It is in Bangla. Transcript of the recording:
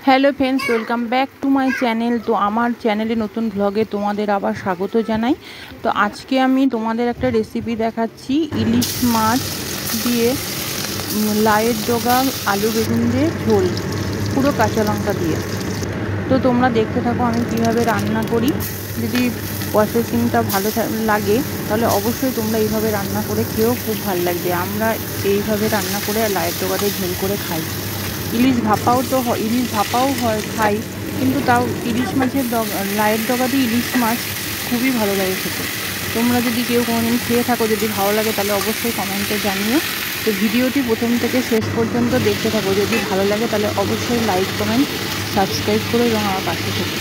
Hello friends, welcome back to my channel. তো আমার চ্যানেলে নতুন ব্লগে তোমাদের আবার স্বাগত জানাই। তো আজকে আমি তোমাদের একটা রেসিপি দেখাচ্ছি, ইলিশ মাছ দিয়ে লাইয়ের ডগা আলু বেগুন দিয়ে ঝোল, পুরো কাঁচা লঙ্কা দিয়ে। তো তোমরা দেখতে থাকো আমি কিভাবে রান্না করি। যদি প্রসেসিংটা ভালো লাগে তাহলে অবশ্যই তোমরা এইভাবে রান্না করে খেয়েও খুব ভালো লাগবে। আমরা এইভাবে রান্না করে লাইয়ের ডগা দিয়ে ঝোল করে খাই। ইলিশ ভাপাও হয় খাই, কিন্তু তাও ইলিশ মাছের লাইয়ের ডগা দিয়ে ইলিশ মাছ খুবই ভালো লাগে খেতে। তোমরা যদি কেউ কোনোদিন খেয়ে থাকো, যদি ভালো লাগে তাহলে অবশ্যই কমেন্টে জানিও। তো ভিডিওটি প্রথম থেকে শেষ পর্যন্ত দেখতে থাকো। যদি ভালো লাগে তাহলে অবশ্যই লাইক, কমেন্ট, সাবস্ক্রাইব করো এবং আমার পাশে থেকো।